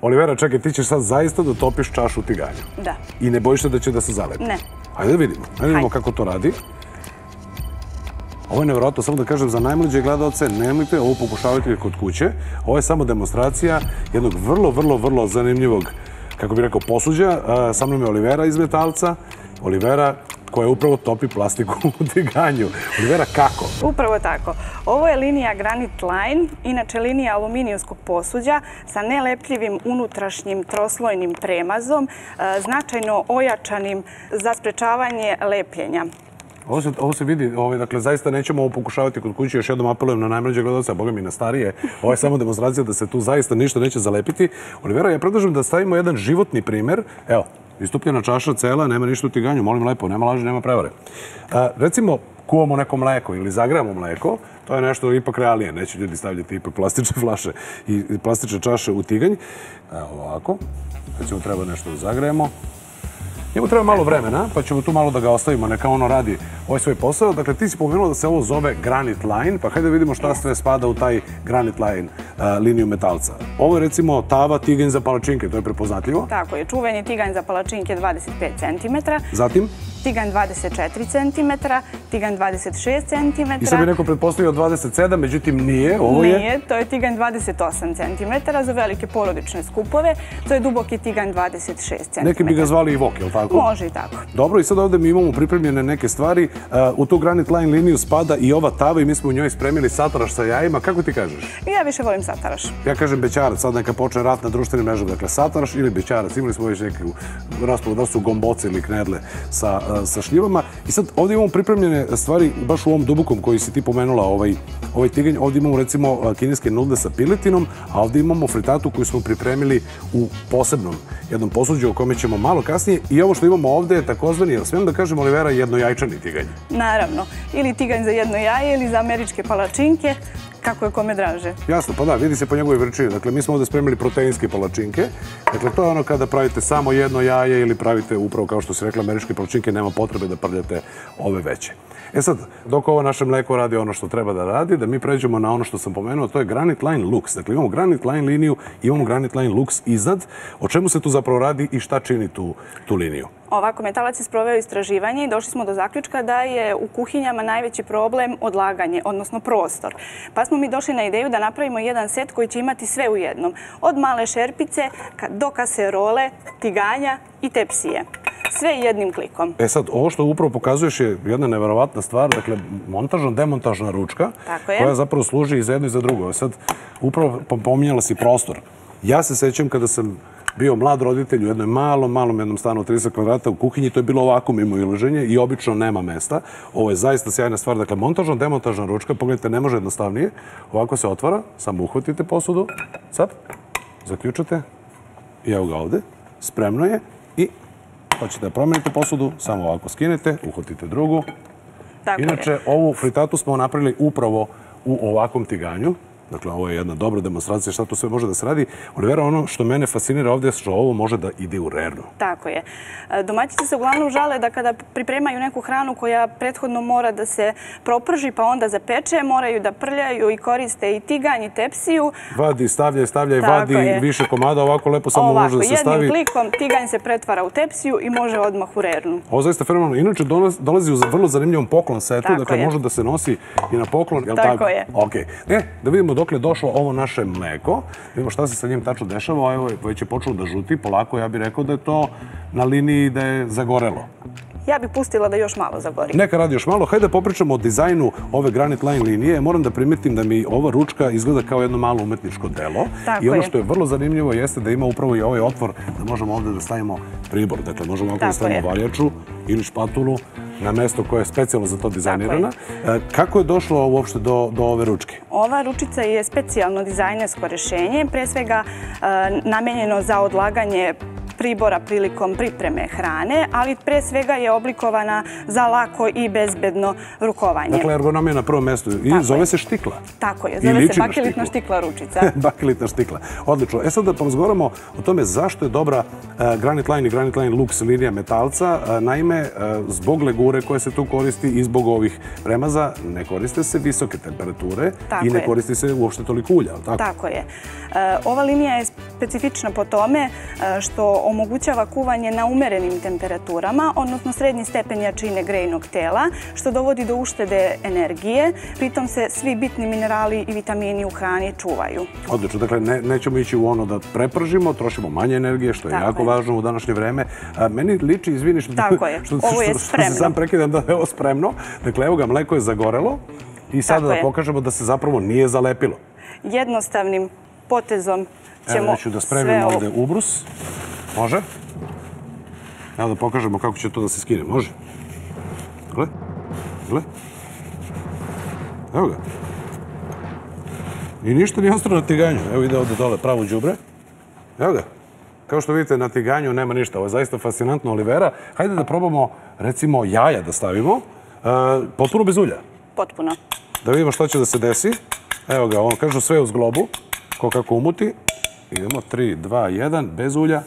Olivera, čekaj, ti ćeš sad zaista da topiš čašu u tiganju? Da. I ne bojiš se da će da se zalepi? Ne. Hajde da vidimo. Hajde da vidimo kako to radi. Ovo je nevjerojatno, samo da kažem za najmlađe gledalce, nemojte ovo pokušavati kod kuće. Ovo je samo demonstracija jednog vrlo zanimljivog, kako bih rekao, posuđa. Sa mnom je Olivera iz Metalca. Olivera koja upravo topi plastiku u tiganju. Olivera, kako? Upravo tako. Ovo je linija Granite Line, inače linija aluminijskog posuđa sa nelepljivim unutrašnjim troslojnim premazom, značajno ojačanim za sprečavanje lepljenja. Ovo se vidi, dakle, zaista nećemo ovo pokušavati kod kuće, još jednom apelujem na najmlađe gledalce, a boga mi na starije. Ovo je samo demonstracija da se tu zaista ništa neće zalepiti. Olivera, ja predlažem da stavimo jedan životni primer. Evo, istupljena čaša cela, nema ništa u tiganju, molim lepo, nema laži, nema prevare. Recimo, kuvamo neko mleko ili zagrejamo mleko, to je nešto ipak realnije, neće ljudi stavljati ipak plastične flaše i plastične čaše u tiganj. Evo ovako, recimo treba nešto da zagrejemo. Njemu treba malo vremena, pa ćemo tu malo da ga ostavimo, neka ono radi ovaj svoj posao. Dakle, ti si pomenula da se ovo zove Granite Line, pa hajde da vidimo šta sve spada u taj Granite Line liniju Metalca. Ovo je recimo tava, tiganj za palačinke, to je prepoznatljivo. Tako je, čuveni tiganj za palačinke 25 cm. Zatim? Tiganj 24 cm, tiganj 26 cm. I sad bi neko pretpostavio 27, međutim nije, ovo je? Nije, to je tiganj 28 cm za velike porodične skupove. To je duboki tiganj 26 cm. Neki bi ga zvali i vok, je li tako? Može i tako. Dobro, i sad ovde mi imamo pripremljene neke stvari. U tu Granite Line liniju spada i ova tava i mi smo u njoj spremili sataraš sa jajima. Kako ti kažeš? Ja više volim sataraš. Ja kažem bećarac, sad neka počne rat na društvenim mrežama. Dakle, sataraš ili bećarac. Imali smo već neke raspravu da su gomboce ili knedle sa šljivama. I sad ovdje imamo pripremljene stvari baš u ovom dubokom koji si ti pomenula, ovaj tiganj. Ovdje imamo recimo kineske nudle sa piletinom, a ovdje imamo fritatu koju smo pripremili u posebnom jednom posuđu o kome ćemo malo kasnije. I ovo što imamo ovdje je takozvani, jel smijem da kažem, Olivera, jednojajčani tiganj? Naravno. Ili tiganj za jedno jaje ili za američke palačinke, kako je kome draže. Jasno, pa da, vidi se po njegovoj veličini. Dakle, mi smo ovdje spremili proteinske palačinke. Dakle, to je ono kada pravite samo jedno jaje ili pravite upravo, kao što si rekla, američke palačinke, nema potrebe da prljate ove veće. E sad, dok ovo naše mleko radi ono što treba da radi, da mi pređemo na ono što sam pomenuo, to je Granite Line Lux. Dakle, imamo Granite Line liniju, imamo Granite Line Lux iznad. O čemu se tu zapravo radi i šta čini tu liniju? Ovako, Metalac je sproveo istraživanje i došli smo do zaključka da je u kuhinjama najveći problem odlaganje, odnosno prostor. Pa smo mi došli na ideju da napravimo jedan set koji će imati sve u jednom. Od male šerpice do kaserole, tiganja i tepsije. Sve jednim klikom. E sad, ovo što upravo pokazuješ je jedna neverovatna stvar, dakle, montažno-demontažna ručka, koja zapravo služi i za jedno i za drugo. Sad, upravo pominjala si prostor. Ja se sećam kada sam bio mlad roditelj u jednom stanu od 30 kvadrata u kuhinji, to je bilo ovako mimo ilaženje i obično nema mesta. Ovo je zaista sjajna stvar. Dakle, montažno-demontažna ručka, pogledajte, ne može jednostavnije. Ovako se otvara, samo uhvatite posudu, sad, zaključate i evo ga ovde, spremno je i hoćete da promenite posudu, samo ovako skinete, uhvatite drugu. Inače, ovu fritatu smo napravili upravo u ovakvom tiganju. Dakle, ovo je jedna dobra demonstracija šta tu sve može da se radi. Olivera, ono što mene fascinira ovdje je što ovo može da ide u rernu. Tako je. Domaćice se uglavnom žale da kada pripremaju neku hranu koja prethodno mora da se proprži pa onda zapeče, moraju da prljaju i koriste i tiganj i tepsiju. Vadi, stavljaj, vadi više komada, ovako lepo samo može da se stavi. Jednim klikom tiganj se pretvara u tepsiju i može odmah u rernu. Ovo zaista fenomenalno. Inače, dolazi u vrlo zanimljivom poklon setu, dakle može da se nosi i na poklon. Tako je. Da vidimo dokle je došlo ovo naše mleko. Vidimo šta se sa njim tačno dešava. Evo, već je počelo da žuti. Polako, ja bih rekao da je to na liniji da je zagorelo. Ja bih pustila da još malo zagori. Neka radi još malo. Hajde da popričamo o dizajnu ove Granite Line linije. Moram da primetim da mi ova ručka izgleda kao jedno malo umetničko delo. I ono što je vrlo zanimljivo jeste da ima upravo i ovaj otvor da možemo ovdje da stavimo pribor. Dakle, možemo ovdje da stavimo valjaču ili špatulu na mesto koje je specijalno za to dizajnirana. Kako je došlo uopšte do ove ručke? Ova ručica je specijalno dizajnersko rešenje, pre svega namenjeno za odlaganje pribora prilikom pripreme hrane, ali pre svega je oblikovana za lako i bezbedno rukovanje. Dakle, ergonomija na prvom mestu. I zove se štikla. Tako je, zove se bakelitna štikla ručica. Bakelitna štikla. Odlično. E sad da porazgovaramo o tome zašto je dobra Granite Line i Granite Line Lux linija Metalca. Naime, zbog legure koje se tu koristi i zbog ovih premaza ne koriste se visoke temperature i ne koristi se uopšte toliko ulja. Tako je. Ova linija je specifična po tome što omogućava kuvanje na umerenim temperaturama, odnosno srednji stepen jačine grejnog tela, što dovodi do uštede energije. Pritom se svi bitni minerali i vitamini u hrani čuvaju. Odlično, dakle nećemo ići u ono da prepržimo, trošimo manje energije, što je jako važno u današnje vreme. Meni liči, izvini što se sam prekidam, da je ovo spremno. Dakle, evo ga, mleko je zagorelo i sada da pokažemo da se zapravo nije zalepilo. Jednostavnim potezom ćemo evo, neću da spremim ovde ubrus. Može? Evo da pokažemo kako će to da se skine. Može? Gle? Gle? Evo ga. I ništa nije ostalo na tiganju. Evo ide ovde dole pravo đubre. Evo ga. Kao što vidite, na tiganju nema ništa. Ovo je zaista fascinantno, Olivera. Hajde da probamo, recimo, jaja da stavimo. Potpuno bez ulja. Potpuno. Da vidimo što će da se desi. Evo ga, on kažu sve uz globu. Ko kako umuti. Idemo, 3, 2, 1, bez ulja.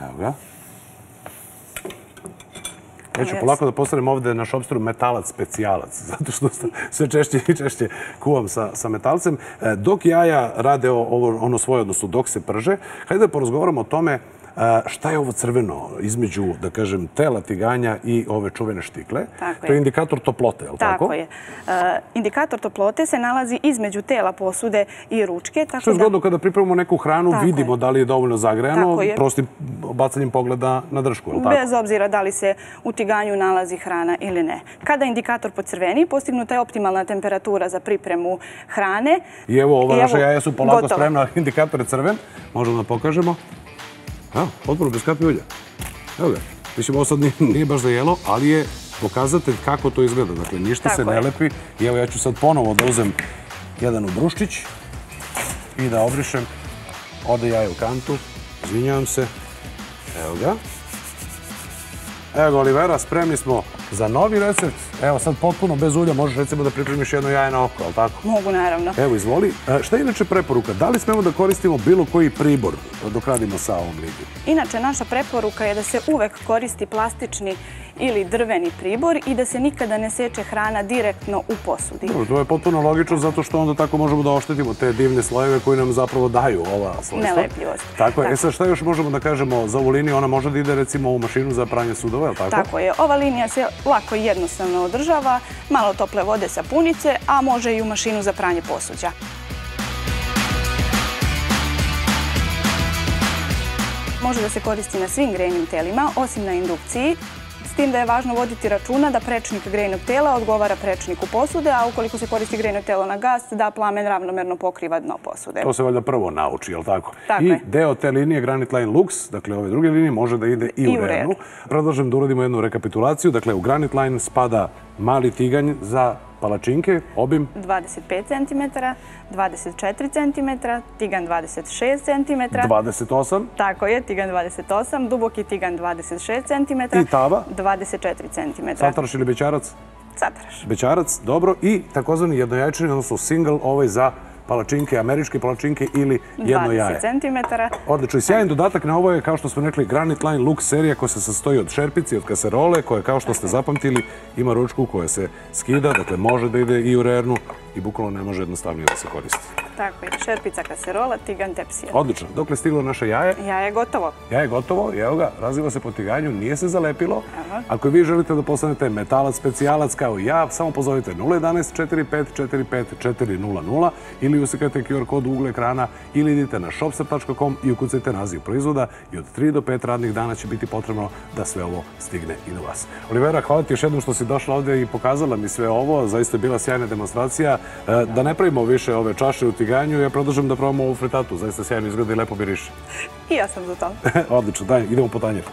Evo ga. Ja ću polako da postavim ovde na šopstru metalac specijalac, zato što sve češće i češće kuvam sa metalcem. Dok jaja rade ono svoje, odnosno dok se prže, hajde da porazgovaramo o tome šta je ovo crveno između, da kažem, tela tiganja i ove čuvene štikle. To je indikator toplote, je li tako? Tako je. Indikator toplote se nalazi između tela posude i ručke. Što je zgodno kada pripremimo neku hranu, vidimo da li je dovoljno zagrejano, prostim bacanjem pogleda na dršku, je li tako? Bez obzira da li se u tiganju nalazi hrana ili ne. Kada indikator pocrveni, postignuta je optimalna temperatura za pripremu hrane. I evo, ova naša jaja su polako spremna, indikator je crven. Možemo da pokažemo. Evo, potpuno bez kapi ulja. Evo ga. Mislim, ovo sad nije baš za jelo, ali je pokazatelj kako to izgleda. Dakle, ništa se ne lepi. I evo, ja ću sad ponovo da uzem jedan ubruščić i da obrišem. Ode jaje u kantu. Izvinjavam se. Evo ga. Evo ga, Olivera, spremni smo za novi recept. Evo, sad potpuno bez ulja možeš recimo da pripremiš jedno jaje na oko, ali tako? Mogu, naravno. Evo, izvoli. Šta je inače preporuka? Da li smemo da koristimo bilo koji pribor dok radimo sa ovom ligom? Inače, naša preporuka je da se uvek koristi plastični ili drveni pribor i da se nikada ne seče hrana direktno u posudi. To je potpuno logično zato što onda tako možemo da oštetimo te divne slojeve koji nam zapravo daju ova svojstva. Nelepljivost. Tako je. E sad šta još možemo da kažemo za ovu liniju? Ona može da ide recimo u mašinu za pranje sudova, je li tako? Tako je. Ova linija se lako i jednostavno održava, malo tople vode, sapunice, a može i u mašinu za pranje posuđa. Može da se koristi na svim grejnim telima, osim na indukciji. S tim da je važno voditi računa da prečnik grejnog tela odgovara prečniku posude, a ukoliko se koristi grejno telo na gas, da plamen ravnomerno pokriva dno posude. To se valjda prvo nauči, je li tako? I deo te linije Granite Line Lux, dakle ove druge linije, može da ide i u rernu. Predlažem da uradimo jednu rekapitulaciju. Dakle, u Granite Line spada mali tiganj za palačinke, obim? 25 cm, 24 cm, tiganj 26 cm. 28? Tako je, tiganj 28, duboki tiganj 26 cm. I tava? 24 cm. Sataraš ili bećarac? Sataraš. Bećarac, dobro. I takozvani jednojajčani, odnosno single, ovaj za palačinke, američke palačinke ili jedno jaje. 20 cm. Odlično. I sjajan dodatak na ovo je, kao što smo rekli, Granite Line Lux serija koja se sastoji od šerpice i od kaserole, koja, kao što ste zapamtili, ima ručku koja se skida, dakle može da ide i u rernu i bukvalno ne može jednostavnije da se koristi. Tako je. Šerpica, kaserola, tiganj, tepsija. Odlično. Dok je stiglo naše jaje? Jaje je gotovo. Jaje je gotovo. Evo ga, razliva se po tiganju, nije se zalepilo. Ako vi želite da postanete metalac specijalac kao i ja, samo pozovite 011 45 45 400 ili usikajte QR kod u uglu ekrana ili idite na shopster.com i ukucajte naziv proizvoda i od 3 do 5 radnih dana će biti potrebno da sve ovo stigne i do vas. Olivera, hvala ti još jednom što si došla ovdje i pokazala mi sve ovo. Zaista je bila sjajna demonstracija. Da ne pravimo više ove čaše u tiganju, ja predlažem da probamo ovu fritatu. Zaista sjajno izgleda i lepo miriše. I ja sam za to. Odlično, daj, idemo po tanjir.